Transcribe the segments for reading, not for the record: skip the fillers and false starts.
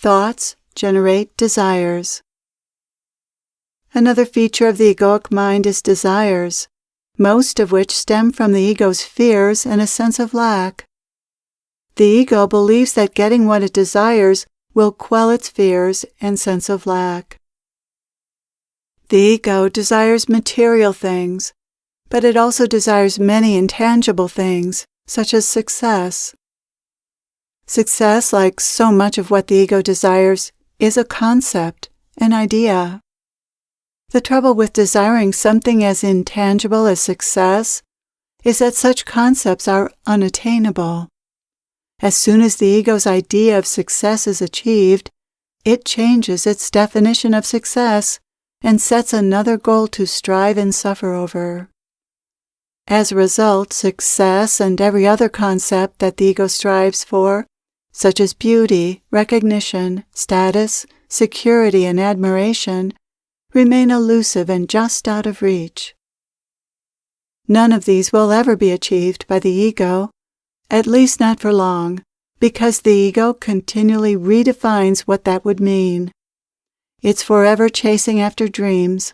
Thoughts generate desires. Another feature of the egoic mind is desires, most of which stem from the ego's fears and a sense of lack. The ego believes that getting what it desires will quell its fears and sense of lack. The ego desires material things, but it also desires many intangible things, such as success. Success, like so much of what the ego desires, is a concept, an idea. The trouble with desiring something as intangible as success is that such concepts are unattainable. As soon as the ego's idea of success is achieved, it changes its definition of success and sets another goal to strive and suffer over. As a result, success and every other concept that the ego strives for, such as beauty, recognition, status, security, and admiration, remain elusive and just out of reach. None of these will ever be achieved by the ego, at least not for long, because the ego continually redefines what that would mean. It's forever chasing after dreams,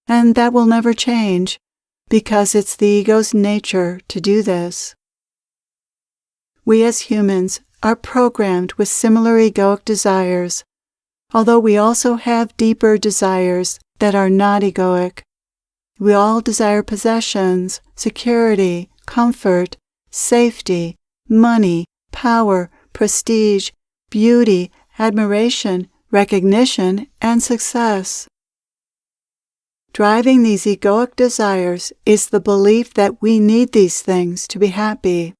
and that will never change, because it's the ego's nature to do this. We as humans are programmed with similar egoic desires, although we also have deeper desires that are not egoic. We all desire possessions, security, comfort, safety, money, power, prestige, beauty, admiration, recognition, and success. Driving these egoic desires is the belief that we need these things to be happy.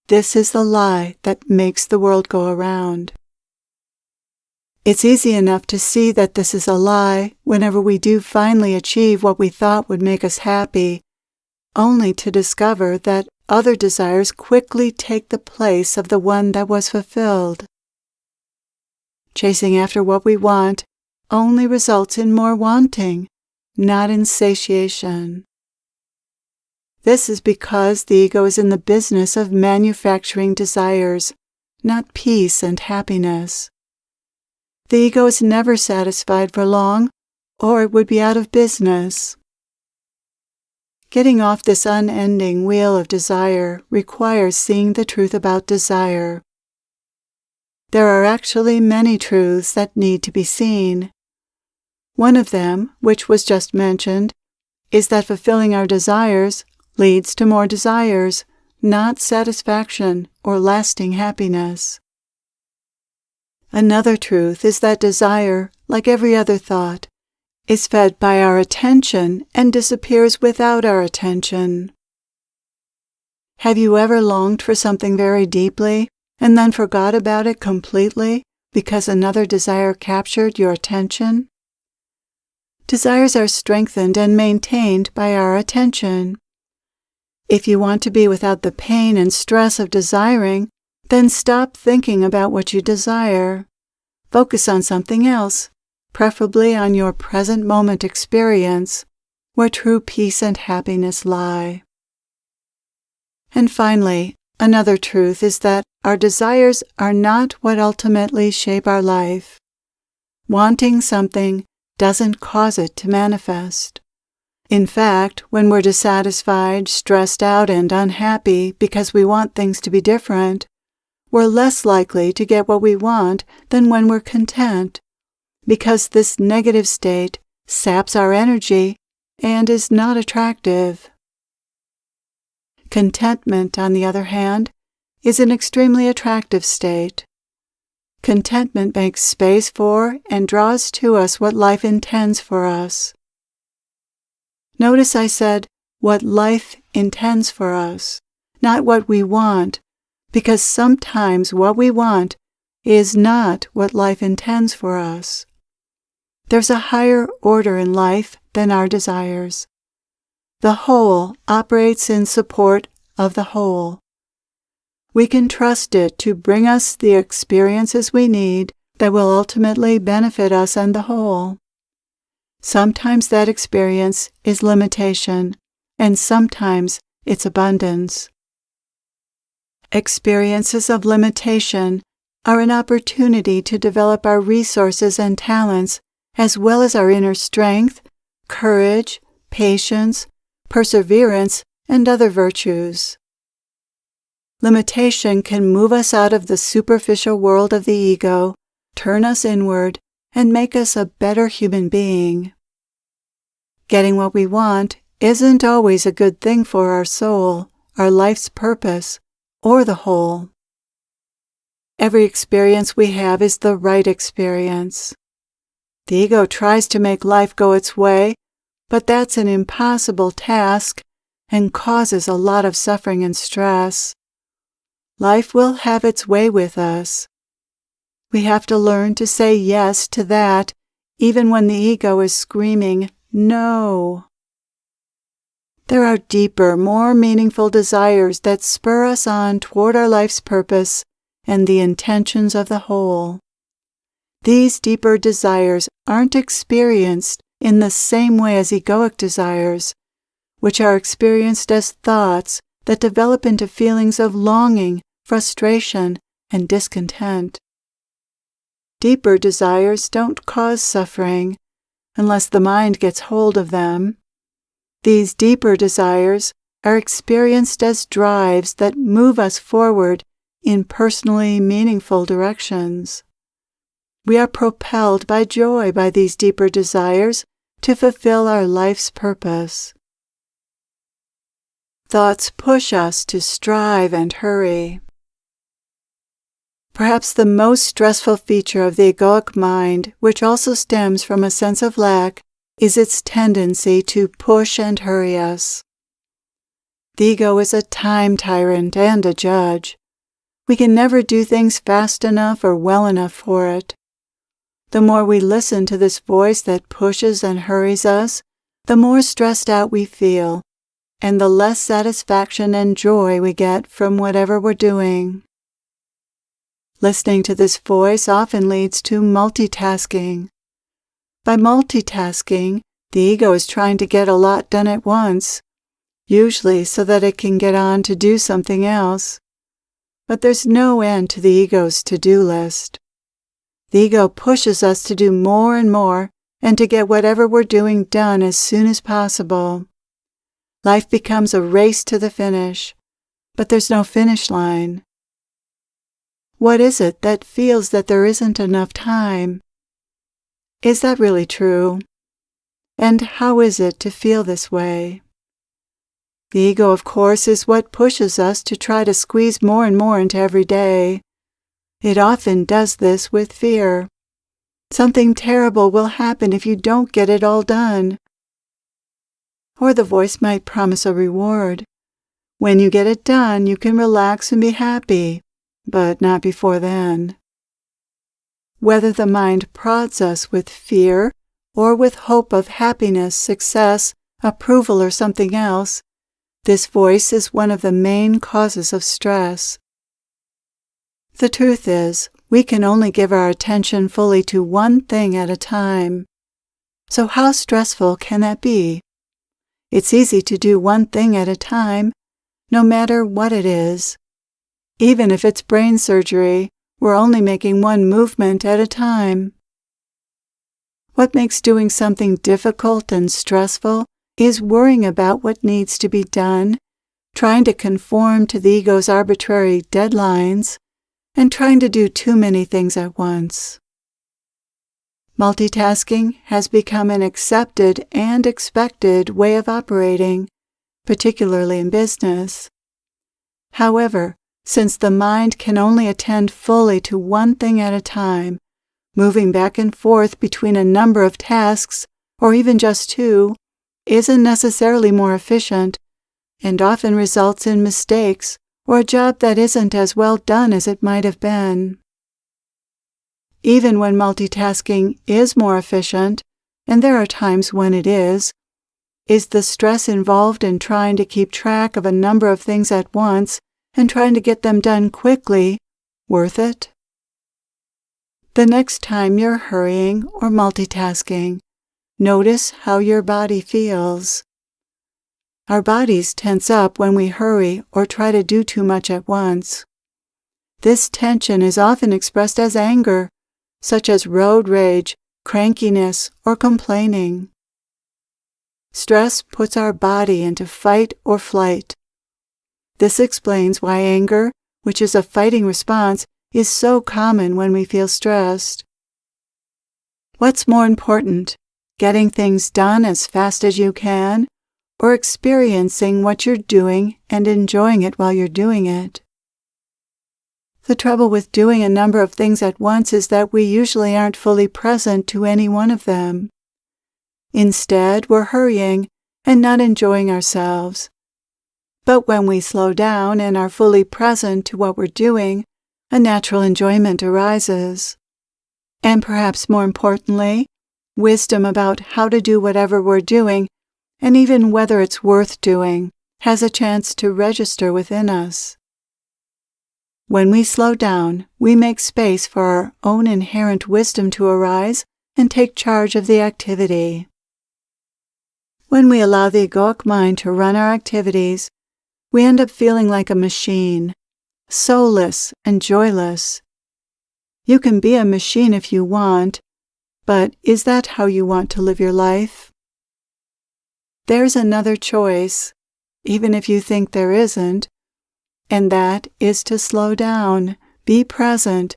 This is the lie that makes the world go around. It's easy enough to see that this is a lie whenever we do finally achieve what we thought would make us happy, only to discover that other desires quickly take the place of the one that was fulfilled. Chasing after what we want only results in more wanting, not in satiation. This is because the ego is in the business of manufacturing desires, not peace and happiness. The ego is never satisfied for long, or it would be out of business. Getting off this unending wheel of desire requires seeing the truth about desire. There are actually many truths that need to be seen. One of them, which was just mentioned, is that fulfilling our desires leads to more desires, not satisfaction or lasting happiness. Another truth is that desire, like every other thought, is fed by our attention and disappears without our attention. Have you ever longed for something very deeply and then forgot about it completely because another desire captured your attention? Desires are strengthened and maintained by our attention. If you want to be without the pain and stress of desiring, then stop thinking about what you desire. Focus on something else, preferably on your present moment experience, where true peace and happiness lie. And finally, another truth is that our desires are not what ultimately shape our life. Wanting something doesn't cause it to manifest. In fact, when we're dissatisfied, stressed out, and unhappy because we want things to be different, we're less likely to get what we want than when we're content, because this negative state saps our energy and is not attractive. Contentment, on the other hand, is an extremely attractive state. Contentment makes space for and draws to us what life intends for us. Notice I said, what life intends for us, not what we want, because sometimes what we want is not what life intends for us. There's a higher order in life than our desires. The whole operates in support of the whole. We can trust it to bring us the experiences we need that will ultimately benefit us and the whole. Sometimes that experience is limitation, and sometimes it's abundance. Experiences of limitation are an opportunity to develop our resources and talents, as well as our inner strength, courage, patience, perseverance, and other virtues. Limitation can move us out of the superficial world of the ego, turn us inward, and make us a better human being. Getting what we want isn't always a good thing for our soul, our life's purpose, or the whole. Every experience we have is the right experience. The ego tries to make life go its way, but that's an impossible task and causes a lot of suffering and stress. Life will have its way with us. We have to learn to say yes to that, even when the ego is screaming, "No." There are deeper, more meaningful desires that spur us on toward our life's purpose and the intentions of the whole. These deeper desires aren't experienced in the same way as egoic desires, which are experienced as thoughts that develop into feelings of longing, frustration, and discontent. Deeper desires don't cause suffering unless the mind gets hold of them. These deeper desires are experienced as drives that move us forward in personally meaningful directions. We are propelled by joy by these deeper desires to fulfill our life's purpose. Thoughts push us to strive and hurry. Perhaps the most stressful feature of the egoic mind, which also stems from a sense of lack, is its tendency to push and hurry us. The ego is a time tyrant and a judge. We can never do things fast enough or well enough for it. The more we listen to this voice that pushes and hurries us, the more stressed out we feel, and the less satisfaction and joy we get from whatever we're doing. Listening to this voice often leads to multitasking. By multitasking, the ego is trying to get a lot done at once, usually so that it can get on to do something else. But there's no end to the ego's to-do list. The ego pushes us to do more and more and to get whatever we're doing done as soon as possible. Life becomes a race to the finish, but there's no finish line. What is it that feels that there isn't enough time? Is that really true? And how is it to feel this way? The ego, of course, is what pushes us to try to squeeze more and more into every day. It often does this with fear. Something terrible will happen if you don't get it all done. Or the voice might promise a reward. When you get it done, you can relax and be happy, but not before then. Whether the mind prods us with fear or with hope of happiness, success, approval, or something else, this voice is one of the main causes of stress. The truth is, we can only give our attention fully to one thing at a time. So how stressful can that be? It's easy to do one thing at a time, no matter what it is. Even if it's brain surgery, we're only making one movement at a time. What makes doing something difficult and stressful is worrying about what needs to be done, trying to conform to the ego's arbitrary deadlines, and trying to do too many things at once. Multitasking has become an accepted and expected way of operating, particularly in business. However, since the mind can only attend fully to one thing at a time, moving back and forth between a number of tasks, or even just two, isn't necessarily more efficient, and often results in mistakes or a job that isn't as well done as it might have been. Even when multitasking is more efficient, and there are times when it is the stress involved in trying to keep track of a number of things at once and trying to get them done quickly worth it? The next time you're hurrying or multitasking, notice how your body feels. Our bodies tense up when we hurry or try to do too much at once. This tension is often expressed as anger, such as road rage, crankiness, or complaining. Stress puts our body into fight or flight. This explains why anger, which is a fighting response, is so common when we feel stressed. What's more important, getting things done as fast as you can, or experiencing what you're doing and enjoying it while you're doing it? The trouble with doing a number of things at once is that we usually aren't fully present to any one of them. Instead, we're hurrying and not enjoying ourselves. But when we slow down and are fully present to what we're doing, a natural enjoyment arises. And perhaps more importantly, wisdom about how to do whatever we're doing, and even whether it's worth doing, has a chance to register within us. When we slow down, we make space for our own inherent wisdom to arise and take charge of the activity. When we allow the egoic mind to run our activities, we end up feeling like a machine, soulless and joyless. You can be a machine if you want, but is that how you want to live your life? There's another choice, even if you think there isn't, and that is to slow down, be present,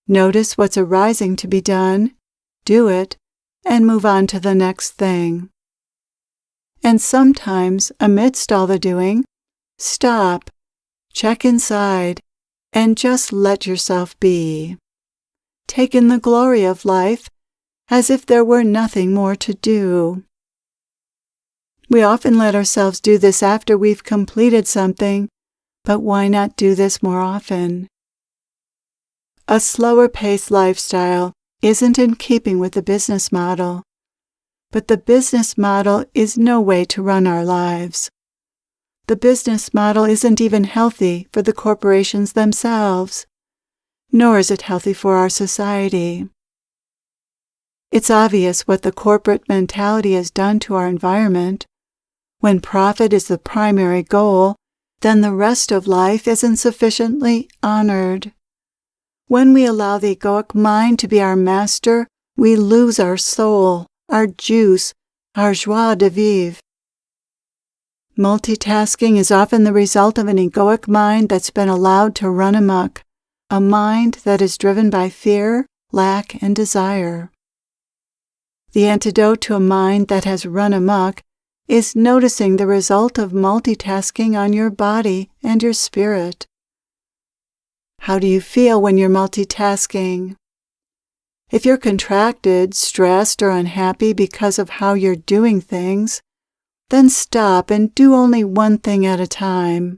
notice what's arising to be done, do it, and move on to the next thing. And sometimes, amidst all the doing, stop, check inside, and just let yourself be. Take in the glory of life as if there were nothing more to do. We often let ourselves do this after we've completed something, but why not do this more often? A slower-paced lifestyle isn't in keeping with the business model, but the business model is no way to run our lives. The business model isn't even healthy for the corporations themselves, nor is it healthy for our society. It's obvious what the corporate mentality has done to our environment. When profit is the primary goal, then the rest of life isn't sufficiently honored. When we allow the egoic mind to be our master, we lose our soul, our juice, our joie de vivre. Multitasking is often the result of an egoic mind that's been allowed to run amok, a mind that is driven by fear, lack, and desire. The antidote to a mind that has run amok is noticing the result of multitasking on your body and your spirit. How do you feel when you're multitasking? If you're contracted, stressed, or unhappy because of how you're doing things, then stop and do only one thing at a time.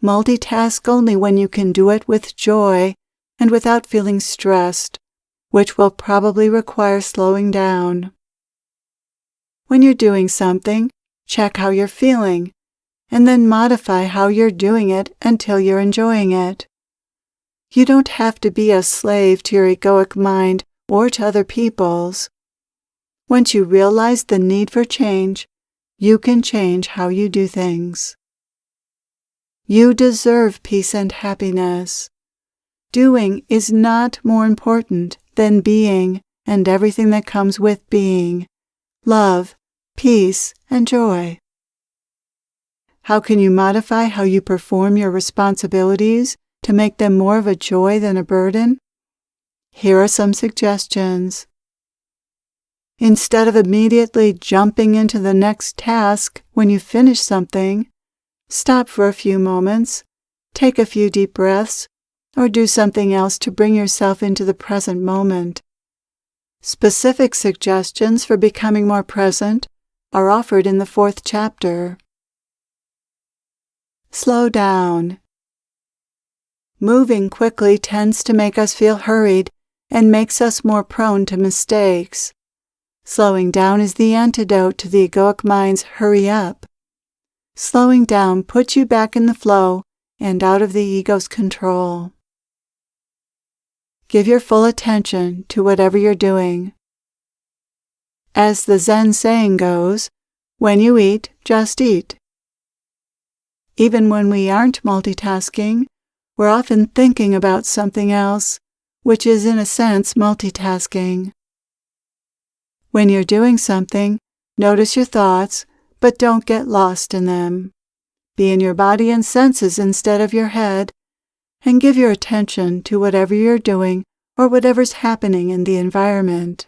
Multitask only when you can do it with joy and without feeling stressed, which will probably require slowing down. When you're doing something, check how you're feeling, and then modify how you're doing it until you're enjoying it. You don't have to be a slave to your egoic mind or to other people's. Once you realize the need for change, you can change how you do things. You deserve peace and happiness. Doing is not more important than being and everything that comes with being. Love, peace, and joy. How can you modify how you perform your responsibilities to make them more of a joy than a burden? Here are some suggestions. Instead of immediately jumping into the next task when you finish something, stop for a few moments, take a few deep breaths, or do something else to bring yourself into the present moment. Specific suggestions for becoming more present are offered in the 4th chapter. Slow down. Moving quickly tends to make us feel hurried and makes us more prone to mistakes. Slowing down is the antidote to the egoic mind's hurry up. Slowing down puts you back in the flow and out of the ego's control. Give your full attention to whatever you're doing. As the Zen saying goes, when you eat, just eat. Even when we aren't multitasking, we're often thinking about something else, which is in a sense multitasking. When you're doing something, notice your thoughts, but don't get lost in them. Be in your body and senses instead of your head, and give your attention to whatever you're doing or whatever's happening in the environment.